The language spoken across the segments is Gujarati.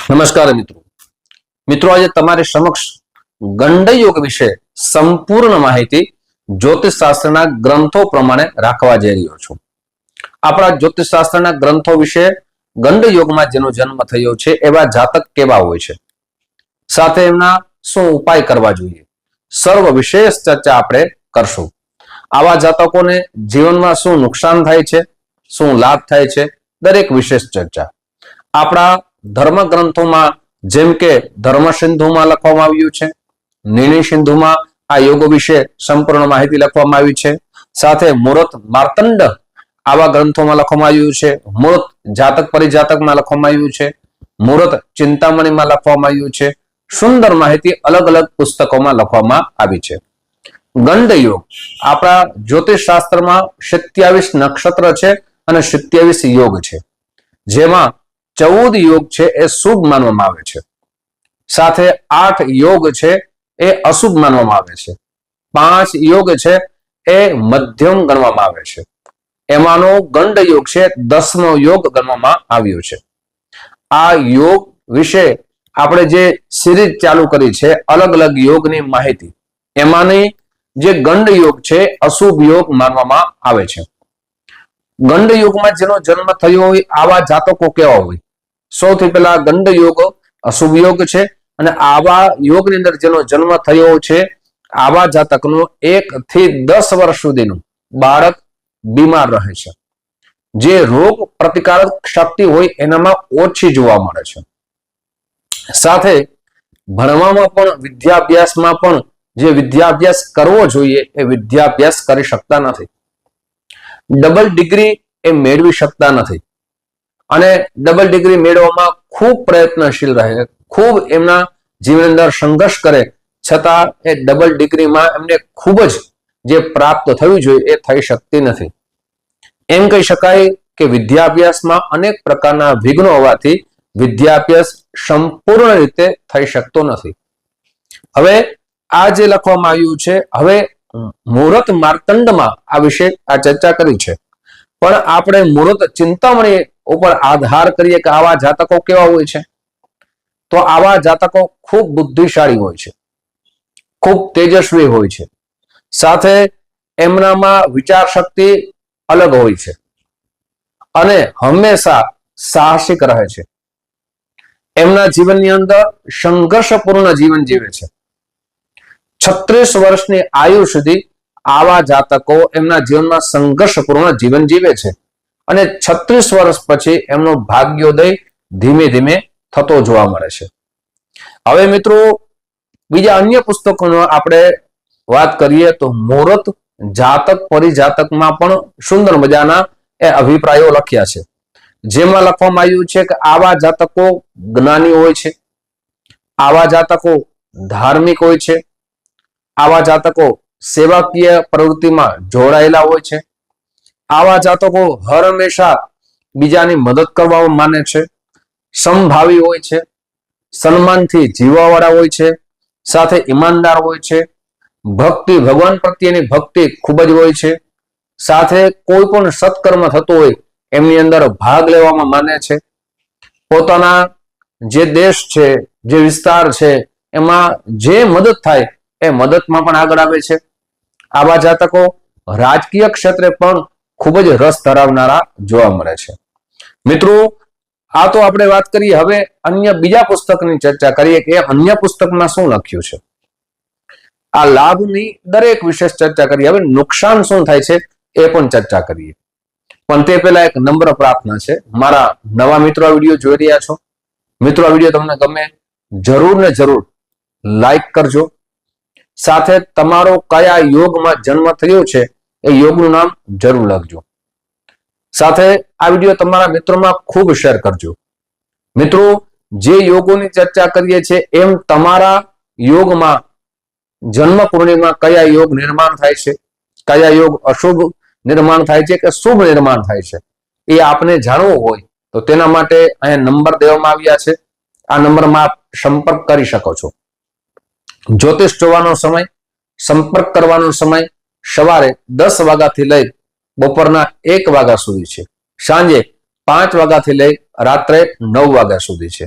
નમસ્કાર મિત્રો આજે તમારી સમક્ષ ગંડયોગ વિશે સંપૂર્ણ માહિતી જ્યોતિષ શાસ્ત્રના ગ્રંથો પ્રમાણે રાખવા જઈ રહ્યો છું। આપણા જ્યોતિષ શાસ્ત્રના ગ્રંથો વિશે ગંડયોગમાં જેનો જન્મ થયો છે એવા જાતક કેવા હોય છે, સાથે એમના શું ઉપાય કરવા જોઈએ, સર્વ વિશેષ ચર્ચા આપણે કરશું। આવા જાતકોને જીવનમાં શું નુકસાન થાય છે, શું લાભ થાય છે, દરેક વિશેષ ચર્ચા આપણા ધર્મ ગ્રંથોમાં જેમ કે ધર્મ સિંધુમાં લખવામાં આવ્યું છે, નિર્ણય સિંધુમાં આ યોગ વિશે સંપૂર્ણ માહિતી લખવામાં આવી છે, સાથે મુહૂર્ત માર્તંડ આવા ગ્રંથોમાં લખવામાં આવ્યું છે, મુહૂર્ત જાતક પરિજાતકમાં લખવામાં આવ્યું છે, મુહૂર્ત ચિંતામણીમાં લખવામાં આવ્યું છે, સુંદર માહિતી અલગ અલગ પુસ્તકોમાં લખવામાં આવી છે। ગંડ યોગ આપણા જ્યોતિષ શાસ્ત્રમાં 27 નક્ષત્ર છે અને 27 યોગ છે, જેમાં 14 યોગ છે એ શુભ માનવામાં આવે છે, સાથે 8 યોગ છે એ અશુભ માનવામાં આવે છે, 5 યોગ છે એ મધ્યમ ગણવામાં આવે છે, એમાંનો ગંડ યોગ છે 10મો યોગ ગણવામાં આવ્યો છે। આ યોગ વિશે આપણે જે સિરીઝ ચાલુ કરી છે અલગ અલગ યોગની માહિતી, એમાંની જે ગંડ યોગ છે અશુભ યોગ માનવામાં આવે છે। ગંડ યોગમાં જેનો જન્મ થયો હોય આવા જાતકો કેવા હોય? સૌથી પહેલા ગંડ યોગ અશુભ યોગ છે અને આવા યોગની અંદર જેનો જન્મ થયો છે આવા જાતકનો 1 થી 10 વર્ષ સુધીનું બાળક બીમાર રહે છે, જે રોગ પ્રતિકારક શક્તિ હોય એનામાં ઓછી જોવા મળે છે, સાથે ભણવામાં પણ વિદ્યાભ્યાસમાં પણ જે વિદ્યાભ્યાસ કરવો જોઈએ એ વિદ્યાભ્યાસ કરી શકતા નથી, ડબલ ડિગ્રી એ મેળવી શકતા નથી અને ડબલ ડિગ્રી મેળવવામાં ખૂબ પ્રયત્નશીલ રહે, ખૂબ એમના જીવન અંદર સંઘર્ષ કરે, છતાં એ ડબલ ડિગ્રીમાં એમને ખૂબ જ જે પ્રાપ્ત થવી જોઈએ એ થઈ શકતી નથી। એમ કહી શકાય કે વિદ્યાભ્યાસમાં અનેક પ્રકારના વિઘ્નો હોવાથી વિદ્યાભ્યાસ સંપૂર્ણ રીતે થઈ શકતો નથી। હવે આ જે લખવામાં આવ્યું છે, હવે મુહૂર્ત માર્તંડમાં આ વિશે આ ચર્ચા કરી છે, પણ આપણે મુહૂર્ત ચિંતામણી ઉપર આધાર કરીએ કે આવા જાતકો કેવા હોય છે, તો આવા જાતકો ખૂબ બુદ્ધિશાળી હોય છે, ખૂબ તેજસ્વી હોય છે, સાથે એમનામાં વિચાર શક્તિ અલગ હોય છે અને હંમેશા સાહસિક રહે છે, એમના જીવનની અંદર સંઘર્ષપૂર્ણ જીવન જીવે છે। 36 વર્ષની આયુ સુધી આવા જાતકો એમના જીવનમાં સંઘર્ષપૂર્ણ જીવન જીવે છે અને 36 વર્ષ પછી એમનો ભાગ્યોદય ધીમે ધીમે થતો જોવા મળે છે। હવે મિત્રો બીજા અન્ય પુસ્તકોનો આપણે વાત કરીએ તો મુહૂર્ત જાતક પરિજાતકમાં પણ સુંદર મજાના એ અભિપ્રાયો લખ્યા છે, જેમાં લખવામાં આવ્યું છે કે આવા જાતકો જ્ઞાની હોય છે, આવા જાતકો ધાર્મિક હોય છે, આવા જાતકો સેવાકીય પ્રવૃત્તિમાં જોડાયેલા હોય છે, આવા જાતકો હર હંમેશા બીજાની મદદ કરવામાં માને છે, સમભાવી હોય છે, સન્માનથી જીવવાવાળા હોય છે, સાથે ઈમાનદાર હોય છે, ભક્તિ ભગવાન પ્રત્યેની ભક્તિ ખૂબ જ હોય છે, સાથે કોઈ પણ સત્કર્મ થતો હોય એમની અંદર ભાગ લેવામાં માને છે, પોતાના જે દેશ છે જે વિસ્તાર છે એમાં જે મદદ થાય એ મદદમાં પણ આગળ આવે છે। આવા જાતકો રાજકીય ક્ષેત્રે પણ ખૂબ જ રસ ધરાવનારા જોવા મળે છે। મિત્રો આ તો આપણે વાત કરીએ, હવે અન્ય બીજા પુસ્તકની ચર્ચા કરીએ કે અન્ય પુસ્તકમાં શું લખ્યું છે। આ લાભની દરેક વિશેષ ચર્ચા કરીએ, હવે નુકસાન શું થાય છે એ પણ ચર્ચા કરીએ, પણ તે પહેલા એક નમ્ર પ્રાર્થના છે, મારા નવા મિત્રો આ વિડીયો જોઈ રહ્યા છો, મિત્રો આ વિડીયો તમને ગમે જરૂર ને જરૂર લાઈક કરજો, સાથે તમારો કયા યોગમાં જન્મ થયો છે એ યોગનું નામ જરૂર લખજો, સાથે આ વિડીયો તમારા મિત્રોમાં ખૂબ શેર કરજો। મિત્રો જે યોગોની ચર્ચા કરીએ છીએ એમ તમારા યોગમાં જન્મ પૂર્ણિમા કયા યોગ નિર્માણ થાય છે, કયા યોગ અશુભ નિર્માણ થાય છે કે શુભ નિર્માણ થાય છે એ આપને જાણવું હોય તો તેના માટે અહીંયા નંબર દેવામાં આવ્યા છે, આ નંબરમાં આપ સંપર્ક કરી શકો છો। જ્યોતિષ જોવાનો સમય, સંપર્ક કરવાનો સમય સવારે 10 વાગ્યાથી લઈ બપોરના 1 વાગ્યા સુધી છે, સાંજે 5 વાગ્યાથી લઈ રાત્રે 9 વાગ્યા સુધી છે।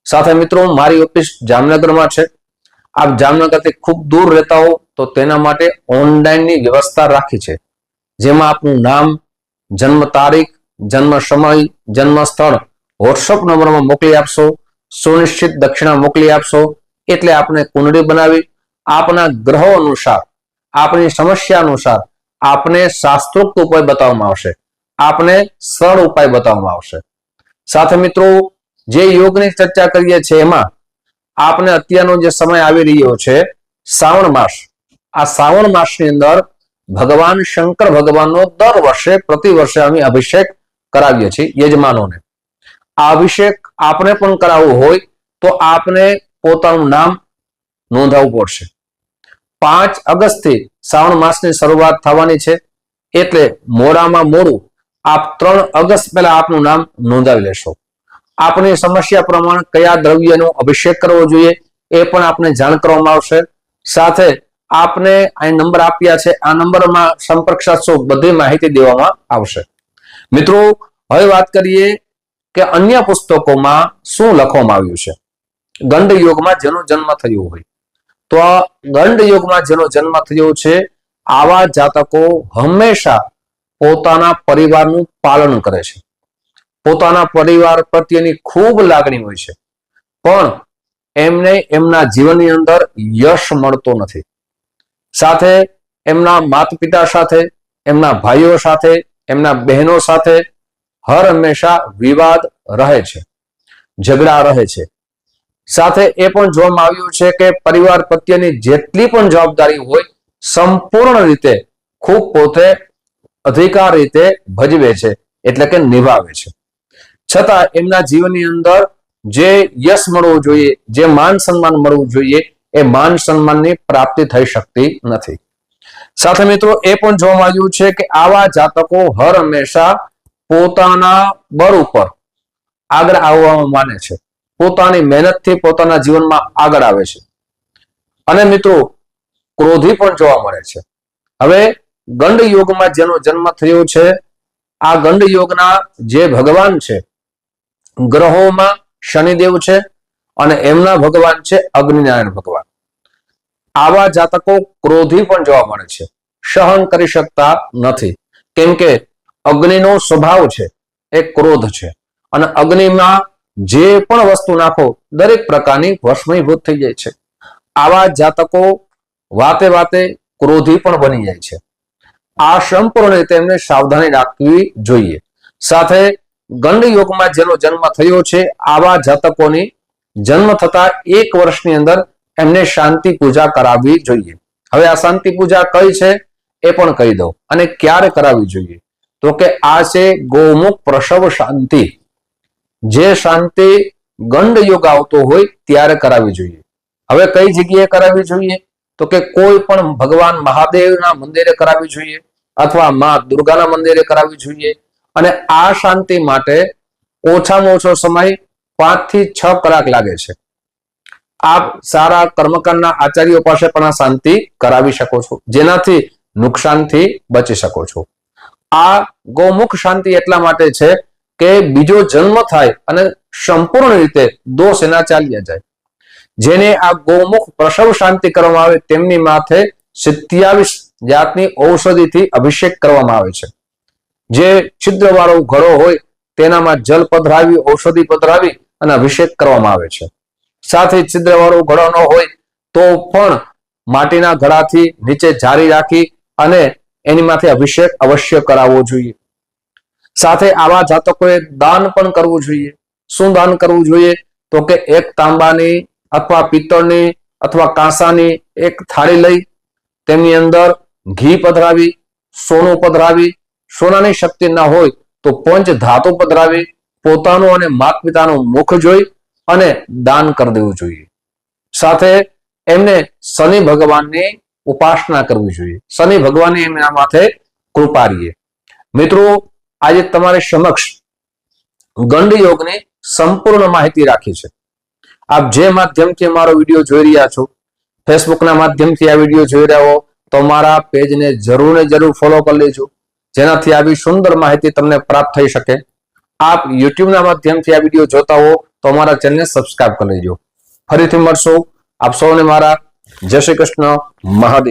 સાથે મિત્રો મારી ઓફિસ જામનગરમાં છે. આપ જામનગરથી ખૂબ દૂર રહેતા હો તો તેના માટે ઓનલાઈનની વ્યવસ્થા રાખી છે, જેમાં આપનું નામ, જન્મ તારીખ, જન્મ સમય, જન્મ સ્થળ વોટ્સઅપ નંબરમાં મોકલી આપશો. સુનિશ્ચિત દક્ષિણા મોકલી આપશો એટલે આપણે કુંડળી બનાવી આપના ગ્રહો અનુસાર, આપની સમસ્યા અનુસાર આપને શાસ્ત્રોક્ત ઉપાય બતાવવામાં આવશે, આપને સરળ ઉપાય બતાવવામાં આવશે. સાથે મિત્રો જે યોગની ચર્ચા કરીએ છીએ એમાં આપને અત્યારનો જે સમય આવી રહ્યો છે શ્રાવણ માસ, આ શ્રાવણ માસની અંદર ભગવાન શંકર ભગવાનનો દર વર્ષે પ્રતિ વર્ષે અમે અભિષેક કરાવીએ છીએ યજમાનોને. આ અભિષેક આપણે પણ કરાવવું હોય તો આપને પોતાનું નામ નોંધાવવું પડશે. 5 ઓગસ્ટથી શ્રાવણ માસની શરૂઆત થવાની છે એટલે મોડામાં મોડું આપ 3 ઓગસ્ટ પહેલા આપનું નામ નોંધાવી લેશો. આપની સમસ્યા પ્રમાણે કયા દ્રવ્યનો અભિષેક કરવો જોઈએ એ પણ આપને જાણ કરવામાં આવશે. સાથે આપને આ નંબર આપ્યા છે, આ નંબરમાં સંપર્ક સાધશો, બધી માહિતી દેવામાં આવશે. મિત્રો હવે વાત કરીએ કે અન્ય પુસ્તકોમાં શું લખવામાં આવ્યું છે. ગંડ યોગમાં જેનો જન્મ થયો હોય તો આ ગંડ યોગમાં જેનો જન્મ થયો છે આવા જાતકો હંમેશા પોતાના પરિવારનું પાલન કરે છે, પોતાના પરિવાર પ્રત્યેની ખૂબ લાગણી હોય છે, પણ એમને એમના જીવનની અંદર યશ મળતો નથી. સાથે એમના માતા પિતા સાથે, એમના ભાઈઓ સાથે, એમના બહેનો સાથે હર હંમેશા વિવાદ રહે છે, ઝઘડા રહે છે. સાથે એ પણ જોવામાં આવ્યું છે કે પરિવાર પ્રત્યેની જેટલી પણ જવાબદારી હોય સંપૂર્ણ રીતે ખૂબ પોતે અધિકાર રીતે ભજવે છે, એટલે કે નિભાવે છે. છતાં એમના જીવનની અંદર જે યશ મળવું જોઈએ, જે માન સન્માન મળવું જોઈએ એ માન સન્માનની પ્રાપ્તિ થઈ શકતી નથી. સાથે મિત્રો એ પણ જોવામાં આવ્યું છે કે આવા જાતકો હર હંમેશા પોતાના બળ ઉપર આગળ આવવામાં માને છે, પોતાની મહેનતથી પોતાના જીવનમાં આગળ આવે છે અને મિત્રો ક્રોધી પણ જોવા મળે છે. હવે ગંડ યોગમાં જેનો જન્મ થયો છે આ ગંડ યોગના જે ભગવાન છે ગ્રહોમાં શનિદેવ છે અને એમના ભગવાન છે અગ્નિનારાયણ ભગવાન. આવા જાતકો ક્રોધી પણ જોવા મળે છે, સહન કરી શકતા નથી, કેમ કે અગ્નિનો સ્વભાવ છે એ ક્રોધ છે અને અગ્નિમાં જે પણ વસ્તુ નાખો દરેક પ્રકારની વશમયભૂત થઈ જાય છે. આવા જાતકો વાતે વાતે ક્રોધી પણ બની જાય છે. આ સંપૂર્ણ રીતે એમને સાવધાની રાખવી જોઈએ. સાથે ગંડ યોગમાં જેનો જન્મ થયો છે આવા જાતકોની જન્મ થતા 1 વર્ષની અંદર એમને શાંતિ પૂજા કરાવવી જોઈએ. હવે આ શાંતિ પૂજા કઈ છે એ પણ કહી દઉં અને ક્યારે કરાવવી જોઈએ. તો કે આ છે ગૌમુખ પ્રસવ શાંતિ. જે શાંતિ ગંડ યોગ આવતો હોય ત્યારે કરાવવી જોઈએ. હવે કઈ જગ્યાએ કરાવવી જોઈએ તો કે કોઈ પણ ભગવાન મહાદેવના મંદિરે કરાવવી જોઈએ અથવા માં દુર્ગાના મંદિરે કરાવવી જોઈએ. અને આ શાંતિ માટે ઓછામાં ઓછો સમય 5 થી 6 કલાક લાગે છે. આપ સારા કર્મકાંડના આચાર્યો પાસે પણ આ શાંતિ કરાવી શકો છો, જેનાથી નુકસાનથી બચી શકો છો. આ ગૌમુખ શાંતિ એટલા માટે છે કે બીજો જન્મ થાય અને સંપૂર્ણ રીતે દોષ એના ચાલ્યા જાય. જેને આ ગૌમુખ પ્રસવ શાંતિ કરવામાં આવે તેમની માથે 27 જાતની ઔષધિથી અભિષેક કરવામાં આવે છે. જે છિદ્રવાળો ઘડો હોય તેનામાં જલ પધરાવી, ઔષધિ પધરાવી અને અભિષેક કરવામાં આવે છે. સાથે છિદ્રવાળો ઘડો ન હોય તો પણ માટીના ઘડાથી નીચે જારી રાખી અને એની માથે અભિષેક અવશ્ય કરાવવો જોઈએ. સાથે આવા જાતકોએ દાન પણ કરવું જોઈએ. શું દાન કરવું જોઈએ તો કે એક તાંબાની અથવા પિત્તળની અથવા કાંસાની એક થાળી લઈ તેમની અંદર ઘી પધરાવી, સોનું પધરાવી, સોનાની શક્તિ ના હોય તો પંચ ધાતુ પધરાવી પોતાનું અને માતા પિતાનું મુખ જોઈ અને દાન કરી દેવું જોઈએ. સાથે એમને શનિ ભગવાનની ઉપાસના કરવી જોઈએ. શનિ ભગવાનની એમના માથે કૃપા રહીએ. મિત્રો આજે તમારી સમક્ષ ગંડ યોગની સંપૂર્ણ માહિતી રાખી છે. આપ જે માધ્યમથી મારો વિડીયો જોઈ રહ્યા છો, ફેસબુકના માધ્યમથી આ વિડીયો જોઈ રહ્યા હો તો મારા પેજને જરૂર ને જરૂર ફોલો કરી લેજો, જેનાથી આવી સુંદર માહિતી તમને પ્રાપ્ત થઈ શકે. આપ યુટ્યુબના માધ્યમથી આ વિડીયો જોતા હો તો અમારા ચેનલને સબસ્ક્રાઇબ કરી લેજો. ફરીથી મળશો. આપ સૌને મારા જય શ્રી કૃષ્ણ. મહાદેવ.